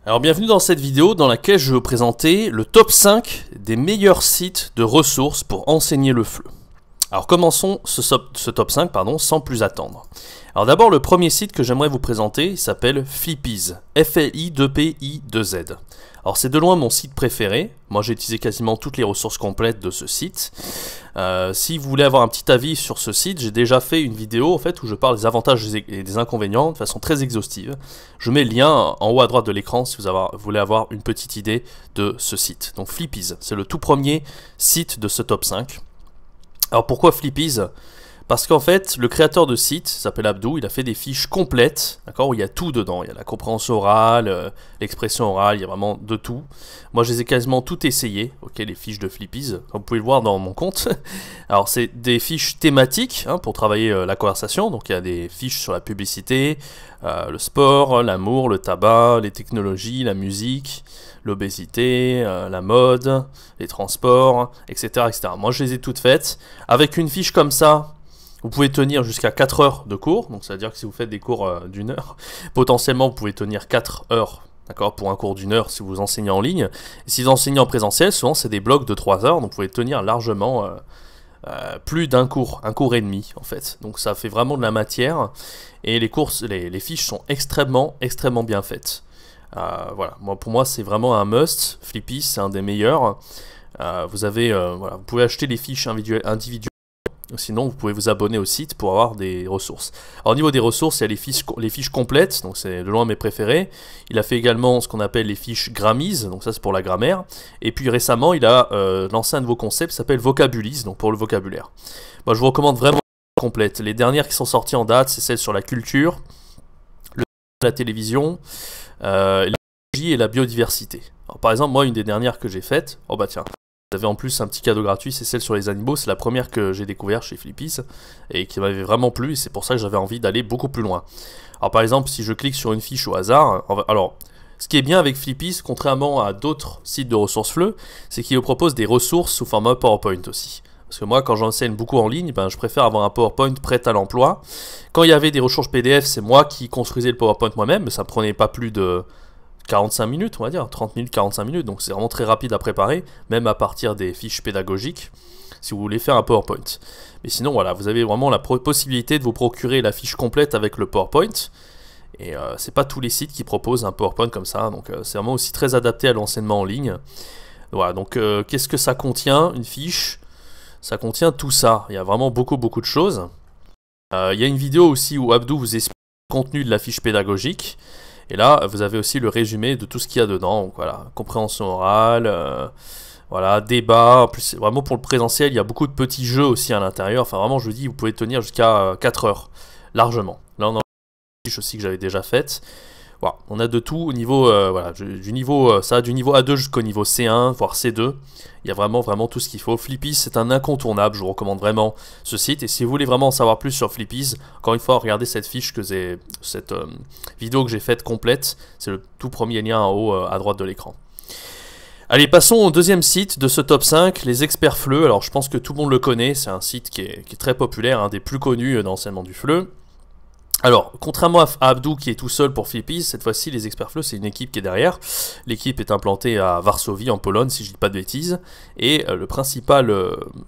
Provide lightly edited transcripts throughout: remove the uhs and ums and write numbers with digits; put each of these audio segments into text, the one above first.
Alors bienvenue dans cette vidéo dans laquelle je vais vous présenter le top 5 des meilleurs sites de ressources pour enseigner le FLE. Alors commençons ce top 5 sans plus attendre. Alors d'abord le premier site que j'aimerais vous présenter il s'appelle Flippies, F-L-I-2-P-I-2-Z. Alors c'est de loin mon site préféré, moi j'ai utilisé quasiment toutes les ressources complètes de ce site. Si vous voulez avoir un petit avis sur ce site, j'ai déjà fait une vidéo en fait où je parle des avantages et des inconvénients de façon très exhaustive. Je mets le lien en haut à droite de l'écran si vous voulez avoir une petite idée de ce site. Donc Flippies, c'est le tout premier site de ce top 5. Alors pourquoi Flippies ? Parce qu'en fait, le créateur de site s'appelle Abdou, il a fait des fiches complètes, d'accord, où il y a tout dedans. Il y a la compréhension orale, l'expression orale, il y a vraiment de tout. Moi, je les ai quasiment toutes essayées, ok, les fiches de Flippies, comme vous pouvez le voir dans mon compte. Alors, c'est des fiches thématiques pour travailler la conversation. Donc, il y a des fiches sur la publicité, le sport, l'amour, le tabac, les technologies, la musique, l'obésité, la mode, les transports, etc., etc. Moi, je les ai toutes faites. Avec une fiche comme ça, vous pouvez tenir jusqu'à 4 heures de cours, donc ça veut dire que si vous faites des cours d'une heure, potentiellement vous pouvez tenir 4 heures, d'accord, pour un cours d'une heure si vous enseignez en ligne. Et si vous enseignez en présentiel, souvent c'est des blocs de 3 heures, donc vous pouvez tenir largement plus d'un cours, un cours et demi en fait. Donc ça fait vraiment de la matière, et les fiches sont extrêmement bien faites. Voilà, pour moi c'est vraiment un must. Flippies c'est un des meilleurs. Vous pouvez acheter les fiches individuelles. Sinon, vous pouvez vous abonner au site pour avoir des ressources. Alors, au niveau des ressources, il y a les fiches complètes, donc c'est de loin mes préférés. Il a fait également ce qu'on appelle les fiches Grammise, donc ça c'est pour la grammaire. Et puis récemment, il a lancé un nouveau concept qui s'appelle Vocabulis, donc pour le vocabulaire. Moi, je vous recommande vraiment les complètes. Les dernières qui sont sorties en date, c'est celles sur la culture, la télévision, l'écologie et la biodiversité. Alors, par exemple, moi, une des dernières que j'ai faites, oh bah tiens. Vous avez en plus un petit cadeau gratuit, c'est celle sur les animaux, c'est la première que j'ai découvert chez Flippies et qui m'avait vraiment plu, et c'est pour ça que j'avais envie d'aller beaucoup plus loin. Alors par exemple, si je clique sur une fiche au hasard, alors ce qui est bien avec Flippies, contrairement à d'autres sites de ressources FLE, c'est qu'il vous propose des ressources sous format PowerPoint aussi. Parce que moi, quand j'enseigne beaucoup en ligne, je préfère avoir un PowerPoint prêt à l'emploi. Quand il y avait des ressources PDF, c'est moi qui construisais le PowerPoint moi-même, mais ça ne prenait pas plus de 45 minutes, on va dire, 30 minutes, 45 minutes, donc c'est vraiment très rapide à préparer, même à partir des fiches pédagogiques, si vous voulez faire un PowerPoint. Mais sinon, voilà, vous avez vraiment la possibilité de vous procurer la fiche complète avec le PowerPoint, et c'est pas tous les sites qui proposent un PowerPoint comme ça, donc c'est vraiment aussi très adapté à l'enseignement en ligne. Voilà, donc qu'est-ce que ça contient, une fiche ? Ça contient tout ça, il y a vraiment beaucoup de choses. Il y a une vidéo aussi où Abdou vous explique le contenu de la fiche pédagogique. Et là, vous avez aussi le résumé de tout ce qu'il y a dedans. Donc voilà, compréhension orale, voilà, débat. En plus, vraiment pour le présentiel, il y a beaucoup de petits jeux aussi à l'intérieur. Enfin, vraiment, je vous dis, vous pouvez tenir jusqu'à 4 heures, largement. Là, on a une fiche aussi que j'avais déjà faite. Voilà, on a de tout au niveau, du niveau A2 jusqu'au niveau C1, voire C2. Il y a vraiment tout ce qu'il faut. Flippies, c'est un incontournable. Je vous recommande vraiment ce site. Et si vous voulez vraiment en savoir plus sur Flippies, encore une fois, regardez cette fiche cette vidéo que j'ai faite complète. C'est le tout premier lien en haut à droite de l'écran. Allez, passons au deuxième site de ce top 5, les experts FLE. Alors, je pense que tout le monde le connaît. C'est un site qui est très populaire, un des plus connus dans l'enseignement du FLE. Alors, contrairement à Abdou qui est tout seul pour Flippies, cette fois-ci les experts FLE c'est une équipe qui est derrière. L'équipe est implantée à Varsovie en Pologne si je ne dis pas de bêtises. Et le principal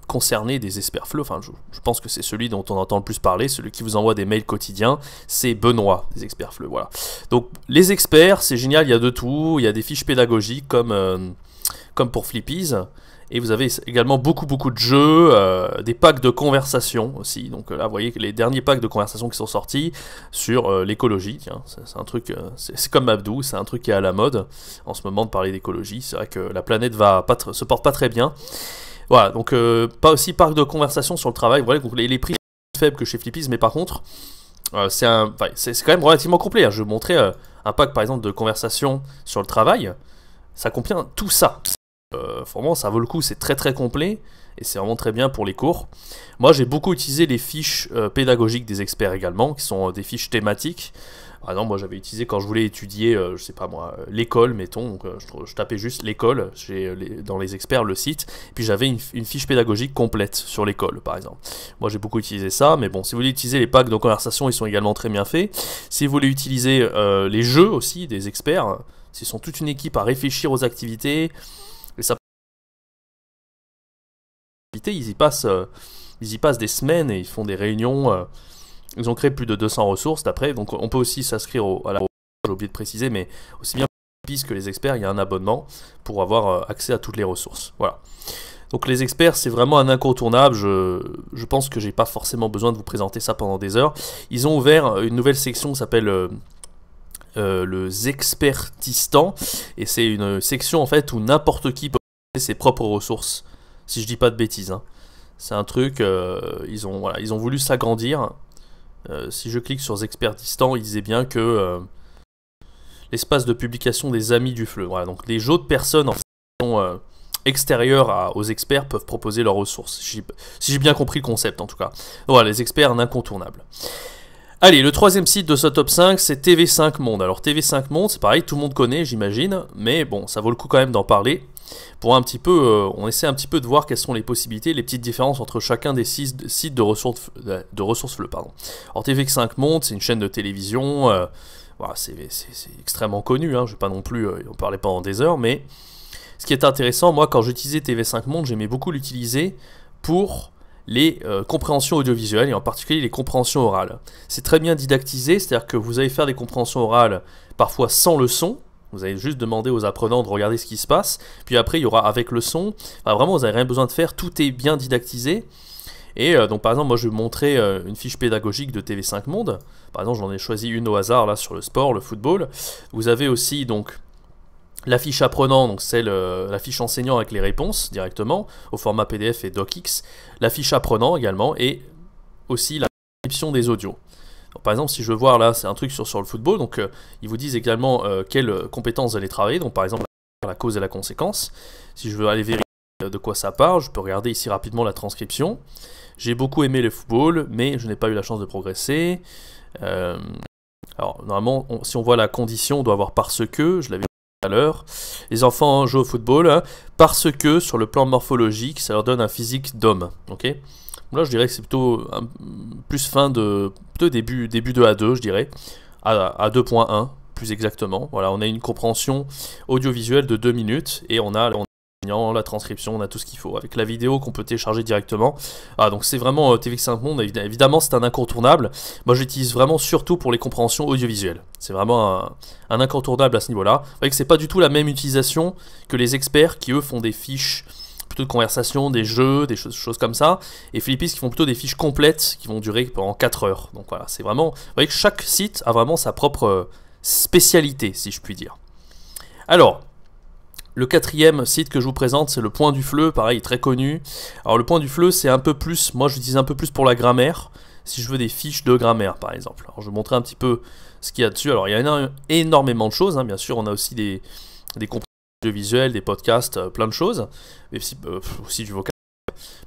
concerné des experts FLE, enfin je pense que c'est celui dont on entend le plus parler, celui qui vous envoie des mails quotidiens, c'est Benoît des experts FLE, voilà. Donc les experts, c'est génial, il y a de tout, il y a des fiches pédagogiques comme pour Flippies. Et vous avez également beaucoup de jeux, des packs de conversation aussi. Donc là, vous voyez que les derniers packs de conversation qui sont sortis sur l'écologie. Tiens, c'est un truc, c'est comme Abdou, c'est un truc qui est à la mode en ce moment de parler d'écologie. C'est vrai que la planète se porte pas très bien. Voilà, donc pas aussi pack de conversation sur le travail. Voilà, donc les prix sont faibles que chez Flippies, mais par contre, c'est quand même relativement complet. Hein. Je vais vous montrer un pack par exemple de conversation sur le travail. Ça contient tout ça. Vraiment ça vaut le coup, c'est très complet et c'est vraiment très bien pour les cours. Moi j'ai beaucoup utilisé les fiches pédagogiques des experts également, qui sont des fiches thématiques. Par exemple, moi j'avais utilisé quand je voulais étudier, je sais pas moi, l'école, mettons, donc je tapais juste l'école, dans les experts le site, puis j'avais une fiche pédagogique complète sur l'école, par exemple. Moi j'ai beaucoup utilisé ça, mais bon, si vous voulez utiliser les packs de conversation, ils sont également très bien faits. Si vous voulez utiliser les jeux aussi des experts, s'ils sont toute une équipe à réfléchir aux activités, et ça, ils y passent des semaines et ils font des réunions. Ils ont créé plus de 200 ressources d'après, donc on peut aussi s'inscrire j'ai oublié de préciser, mais aussi bien que les experts, il y a un abonnement pour avoir accès à toutes les ressources. Voilà. Donc les experts, c'est vraiment un incontournable. Je pense que j'ai pas forcément besoin de vous présenter ça pendant des heures. Ils ont ouvert une nouvelle section qui s'appelle le Zexpertistan, et c'est une section en fait où n'importe qui peut utiliser ses propres ressources, si je dis pas de bêtises. Hein. C'est un truc, ils ont voulu s'agrandir. Si je clique sur Zexpertistan, il disait bien que l'espace de publication des amis du FLE. Voilà, donc les autres personnes en fait, extérieures aux experts peuvent proposer leurs ressources. Si j'ai bien compris le concept en tout cas. Voilà, les experts, un incontournable. Allez, le troisième site de ce top 5, c'est TV5 Monde. Alors TV5 Monde, c'est pareil, tout le monde connaît, j'imagine, mais bon, ça vaut le coup quand même d'en parler. Pour un petit peu, on essaie un petit peu de voir quelles sont les possibilités, les petites différences entre chacun des sites de ressources FLE. Pardon. Alors TV5 Monde, c'est une chaîne de télévision, voilà, c'est extrêmement connu, hein, je ne vais pas non plus en parler pendant des heures, mais ce qui est intéressant, moi quand j'utilisais TV5 Monde, j'aimais beaucoup l'utiliser pour les compréhensions audiovisuelles, et en particulier les compréhensions orales. C'est très bien didactisé, c'est-à-dire que vous allez faire des compréhensions orales parfois sans le son. Vous allez juste demander aux apprenants de regarder ce qui se passe, puis après il y aura avec le son. Enfin, vraiment, vous n'avez rien besoin de faire, tout est bien didactisé. Et donc par exemple, moi je vais vous montrer une fiche pédagogique de TV5 Monde. Par exemple, j'en ai choisi une au hasard là sur le sport, le football. Vous avez aussi donc la fiche apprenant, donc c'est la fiche enseignant avec les réponses directement au format PDF et DocX. La fiche apprenant également, et aussi la description des audios. Donc, par exemple, si je veux voir là, c'est un truc sur le football, donc ils vous disent également quelles compétences vous allez travailler, donc par exemple la cause et la conséquence. Si je veux aller vérifier de quoi ça parle, je peux regarder ici rapidement la transcription. J'ai beaucoup aimé le football, mais je n'ai pas eu la chance de progresser. Alors normalement, si on voit la condition, on doit avoir parce que, je l'avais dit tout à l'heure, les enfants jouent au football, hein, parce que sur le plan morphologique, ça leur donne un physique d'homme. Okay, là, je dirais que c'est plutôt plus fin de début de A2, je dirais, à 2.1 plus exactement. Voilà, on a une compréhension audiovisuelle de 2 minutes et on a la transcription, on a tout ce qu'il faut avec la vidéo qu'on peut télécharger directement. Ah, donc c'est vraiment TV5 Monde, évidemment c'est un incontournable. Moi j'utilise vraiment surtout pour les compréhensions audiovisuelles. C'est vraiment un incontournable à ce niveau-là. Vous voyez que c'est pas du tout la même utilisation que les experts qui eux font des fiches plutôt de conversation, des jeux, des choses comme ça, et Philippis qui font plutôt des fiches complètes qui vont durer pendant 4 heures. Donc voilà, c'est vraiment, vous voyez que chaque site a vraiment sa propre spécialité, si je puis dire. Alors, le quatrième site que je vous présente, c'est le Point du FLE, pareil, très connu. Alors le Point du FLE, c'est un peu plus, moi j'utilise un peu plus pour la grammaire, si je veux des fiches de grammaire par exemple. Alors je vais vous montrer un petit peu ce qu'il y a dessus. Alors il y a énormément de choses, hein. Bien sûr on a aussi des compréhensions visuelles, des podcasts, plein de choses, mais aussi du vocabulaire.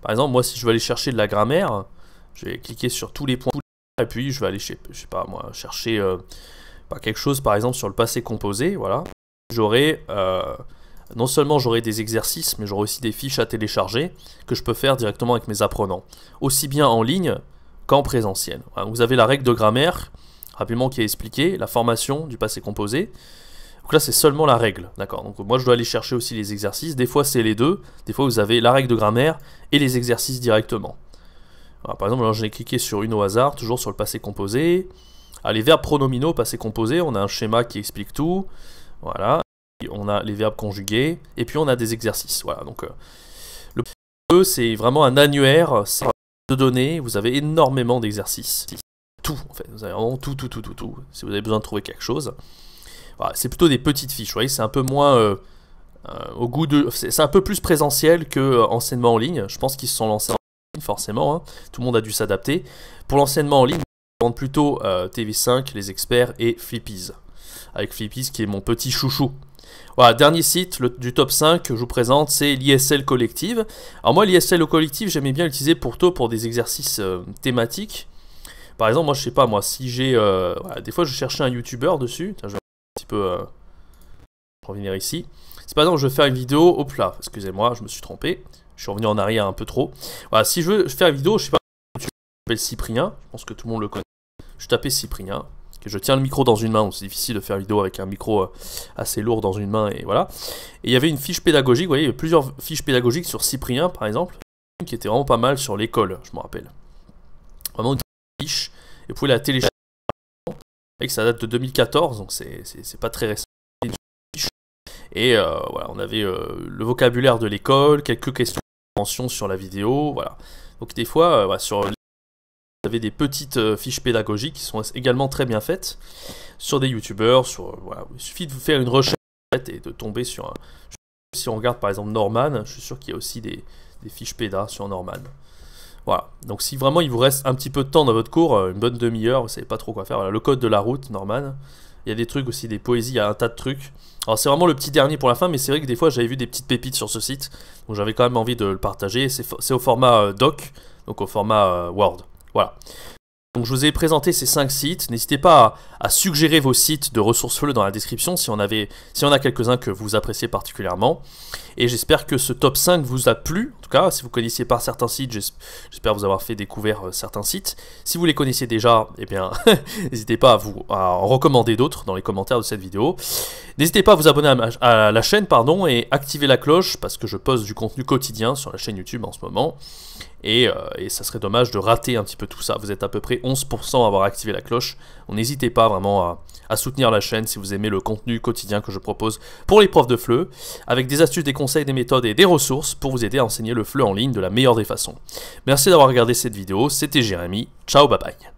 Par exemple, moi si je veux aller chercher de la grammaire, je vais cliquer sur tous les points, et puis je vais aller, je sais pas moi, chercher quelque chose par exemple sur le passé composé, voilà. J'aurai... non seulement j'aurai des exercices, mais j'aurai aussi des fiches à télécharger que je peux faire directement avec mes apprenants, aussi bien en ligne qu'en présentiel. Vous avez la règle de grammaire, rapidement qui est expliquée, la formation du passé composé. Donc là c'est seulement la règle, d'accord. Donc moi je dois aller chercher aussi les exercices, des fois c'est les deux, des fois vous avez la règle de grammaire et les exercices directement. Alors, par exemple, j'ai cliqué sur une au hasard, toujours sur le passé composé. Les verbes pronominaux, passé composé, on a un schéma qui explique tout, voilà. On a les verbes conjugués, et puis on a des exercices. Voilà, donc le PE, c'est vraiment un annuaire de données, vous avez énormément d'exercices. Tout, en fait, vous avez vraiment tout, si vous avez besoin de trouver quelque chose. Voilà, c'est plutôt des petites fiches, vous voyez, c'est un peu moins au goût de... C'est un peu plus présentiel que enseignement en ligne. Je pense qu'ils se sont lancés en ligne, forcément, hein. Tout le monde a dû s'adapter. Pour l'enseignement en ligne, je vends plutôt TV5, les experts et Philippis. Avec Philippis qui est mon petit chouchou. Voilà, dernier site du top 5 que je vous présente, c'est l'ISL Collective. Alors moi, l'ISL Collective, j'aimais bien l'utiliser pour des exercices thématiques. Par exemple, moi je sais pas, moi si j'ai... voilà, des fois je cherchais un youtubeur dessus. Tiens, je vais un petit peu revenir ici. Si par exemple je veux faire une vidéo, hop là, excusez-moi, je me suis trompé. Je suis revenu en arrière un peu trop. Voilà, si je veux faire une vidéo, je sais pas, je m'appelle Cyprien, je pense que tout le monde le connaît. Je tapais Cyprien, que je tiens le micro dans une main, donc c'est difficile de faire une vidéo avec un micro assez lourd dans une main, et voilà. Et il y avait une fiche pédagogique, vous voyez, il y avait plusieurs fiches pédagogiques sur Cyprien, par exemple, qui était vraiment pas mal sur l'école, je me rappelle. Vraiment une fiche, et vous pouvez la télécharger, et que ça date de 2014, donc c'est pas très récent. Et voilà, on avait le vocabulaire de l'école, quelques questions sur la vidéo, voilà. Donc des fois, voilà, sur vous avez des petites fiches pédagogiques qui sont également très bien faites sur des youtubeurs, voilà, il suffit de faire une recherche et de tomber sur un... Si on regarde par exemple Norman, je suis sûr qu'il y a aussi des fiches péda sur Norman. Voilà, donc si vraiment il vous reste un petit peu de temps dans votre cours, une bonne demi-heure, vous savez pas trop quoi faire, voilà, le code de la route, Norman. Il y a des trucs aussi, des poésies, il y a un tas de trucs. Alors c'est vraiment le petit dernier pour la fin, mais c'est vrai que des fois j'avais vu des petites pépites sur ce site, donc j'avais quand même envie de le partager. C'est au format doc, donc au format Word. Voilà. Donc je vous ai présenté ces 5 sites. N'hésitez pas à suggérer vos sites de ressources FLE dans la description si on a quelques-uns que vous appréciez particulièrement. Et j'espère que ce top 5 vous a plu. En tout cas, si vous ne connaissiez pas certains sites, j'espère vous avoir fait découvrir certains sites. Si vous les connaissiez déjà, eh bien, n'hésitez pas à en recommander d'autres dans les commentaires de cette vidéo. N'hésitez pas à vous abonner à la chaîne, et activer la cloche, parce que je poste du contenu quotidien sur la chaîne YouTube en ce moment. Et ça serait dommage de rater un petit peu tout ça. Vous êtes à peu près 11% à avoir activé la cloche. Donc n'hésitez pas vraiment à soutenir la chaîne si vous aimez le contenu quotidien que je propose pour les profs de FLE, avec des astuces, des conseils, des méthodes et des ressources pour vous aider à enseigner le FLE en ligne de la meilleure des façons. Merci d'avoir regardé cette vidéo, c'était Jérémy, ciao, bye bye.